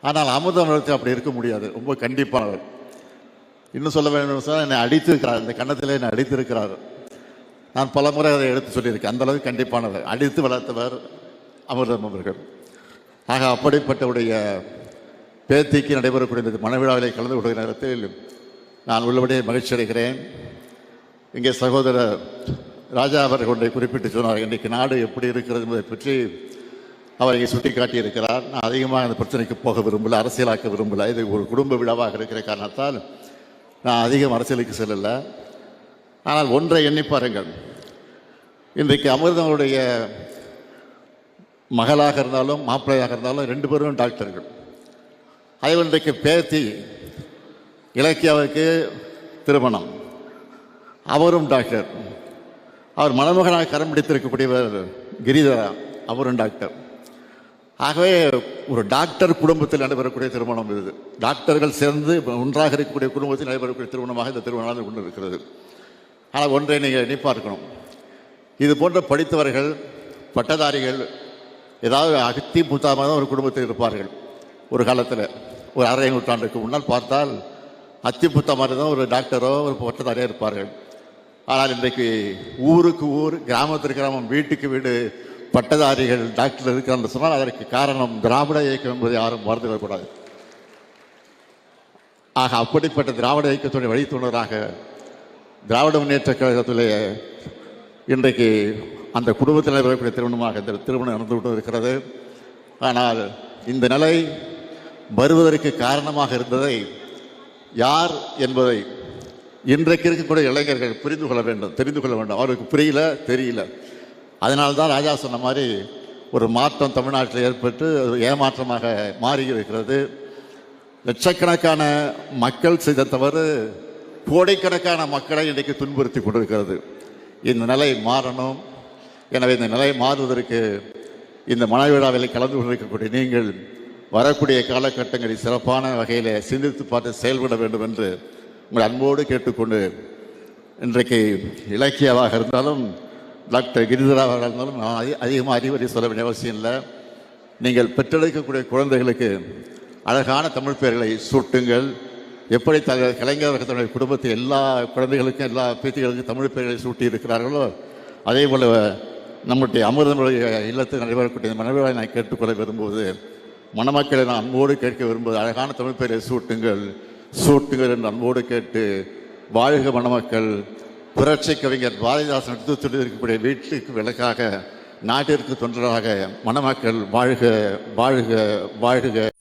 ஆனால் அமிர்தமரத்தில் அப்படி இருக்க முடியாது. ரொம்ப கண்டிப்பானவர். இன்னும் சொல்ல வேண்டும் சொன்னால் என்னை அடித்திருக்கிறார், இந்த கன்னத்தில் என்னை அடித்திருக்கிறார். நான் பல முறை அதை எடுத்து சொல்லியிருக்கேன். அந்தளவுக்கு கண்டிப்பானவர், அடித்து வளர்த்தவர் அமிர்தம் அவர்கள். ஆக அப்படிப்பட்டவுடைய பேத்திக்கு நடைபெறக்கூடிய இந்த மனவிழாவிலே கலந்து கொள்கிற நேரத்தில் நான் உள்ளபடியே மகிழ்ச்சி அடைகிறேன். இங்கே சகோதரர் ராஜா அவர்கள் ஒன்றை குறிப்பிட்டு சொன்னார். இன்றைக்கு நாடு எப்படி இருக்கிறது என்பதை பற்றி அவர் இங்கே சுட்டி காட்டியிருக்கிறார். நான் அதிகமாக அந்த பிரச்சனைக்கு போக விரும்பல, அரசியலாக்க விரும்பல. இது ஒரு குடும்ப விழாவாக இருக்கிற காரணத்தால் நான் அதிகம் அரசியலுக்கு செல்லலை. ஆனால் ஒன்றை எண்ணி பாருங்கள், இன்றைக்கு அமிர்தனுடைய மகளாக இருந்தாலும் மாப்பிள்ளையாக இருந்தாலும் 2 பேரும் டாக்டர்கள். அதே இன்றைக்கு பேத்தி இலக்கியாவுக்கு திருமணம், அவரும் டாக்டர். அவர் மணமகனாக கரம் பிடித்திருக்கக்கூடியவர் கிரிதரா, அவரும் டாக்டர். ஆகவே ஒரு டாக்டர் குடும்பத்தில் நடைபெறக்கூடிய திருமணம் இது. டாக்டர்கள் சேர்ந்து ஒன்றாக இருக்கக்கூடிய குடும்பத்தில் நடைபெறக்கூடிய திருமணமாக இந்த திருமணம் கொண்டு இருக்கிறது. ஆனால் ஒன்றை நீங்கள் எண்ணி பார்க்கணும், இது போன்ற படித்தவர்கள் பட்டதாரிகள் ஏதாவது அகத்தி புத்தாமாக தான் ஒரு குடும்பத்தில் இருப்பார்கள். ஒரு காலத்தில் ஒரு அரை நூற்றாண்டுக்கு முன்னால் பார்த்தால் அத்தி புத்தா மாதிரி தான் ஒரு டாக்டரோ ஒரு பட்டதாரியாக இருப்பார்கள். ஆனால் இன்றைக்கு ஊருக்கு ஊர், கிராமத்திற்கு கிராமம், வீட்டுக்கு வீடு பட்டதாரிகள் டாக்டர் இருக்கிறான்னு சொன்னால் அதற்கு காரணம் திராவிட இயக்கம் என்பதை யாரும் மறந்துவிடக்கூடாது. ஆக அப்படிப்பட்ட திராவிட இயக்கத்துடைய வழித்துணராக திராவிட முன்னேற்ற கழகத்திலே இன்றைக்கு அந்த குடும்பத்தில் நடைபெறக்கூடிய திருமணமாக இந்த திருமணம் நடந்து கொண்டு இருக்கிறது. ஆனால் இந்த நிலை வருவதற்கு காரணமாக இருந்ததை யார் என்பதை இன்றைக்கு இருக்கக்கூடிய இளைஞர்கள் புரிந்து கொள்ள வேண்டும், தெரிந்து கொள்ள வேண்டும். அவருக்கு புரியல, தெரியல. அதனால்தான் ராஜா சொன்ன மாதிரி ஒரு மாற்றம் தமிழ்நாட்டில் ஏற்பட்டு ஏமாற்றமாக மாறி இருக்கிறது. லட்சக்கணக்கான மக்கள் செய்த தவறு கோடிக்கணக்கான மக்களை இன்றைக்கு துன்புறுத்தி கொண்டிருக்கிறது. இந்த நிலை மாறணும். எனவே இந்த நிலை மாறுவதற்கு இந்த மனவிழாவில் கலந்து கொண்டிருக்கக்கூடிய நீங்கள் வரக்கூடிய காலகட்டங்களில் சிறப்பான வகையில் சிந்தித்து பார்த்து செயல்பட வேண்டும் என்று உங்கள் அன்போடு கேட்டுக்கொண்டு, இன்றைக்கு இலக்கியாவாக இருந்தாலும் டாக்டர் கிரிதராவாக இருந்தாலும் நான் அதிகமாக அறிவுரை சொல்ல வேண்டிய அவசியம் இல்லை. நீங்கள் பெற்றெடுக்கக்கூடிய குழந்தைகளுக்கு அழகான தமிழ் பெயர்களை சூட்டுங்கள். எப்படி கலைஞர் தன்னுடைய குடும்பத்தில் எல்லா குழந்தைகளுக்கும் எல்லா பேத்திகளுக்கும் தமிழ் பெயர்களை சூட்டி இருக்கிறார்களோ அதே போல் நம்முடைய அமிர்தமுடைய இல்லத்தில் நடைபெறக்கூடிய மனவிழாவை நான் கேட்டுக்கொள்ள விரும்புவது, மணமக்களை நான் அன்போடு கேட்க விரும்புவது, அழகான தமிழ் பெயரை சூட்டுங்கள் என்று அன்போடு கேட்டு, வாழ்க மணமக்கள். புரட்சி கவிஞர் பாரதிதாசன் எடுத்து சொல்லியிருக்கக்கூடிய வீட்டுக்கு விளக்காக, நாட்டிற்கு தொண்டராக மணமக்கள் வாழ்க வாழ்க வாழ்க.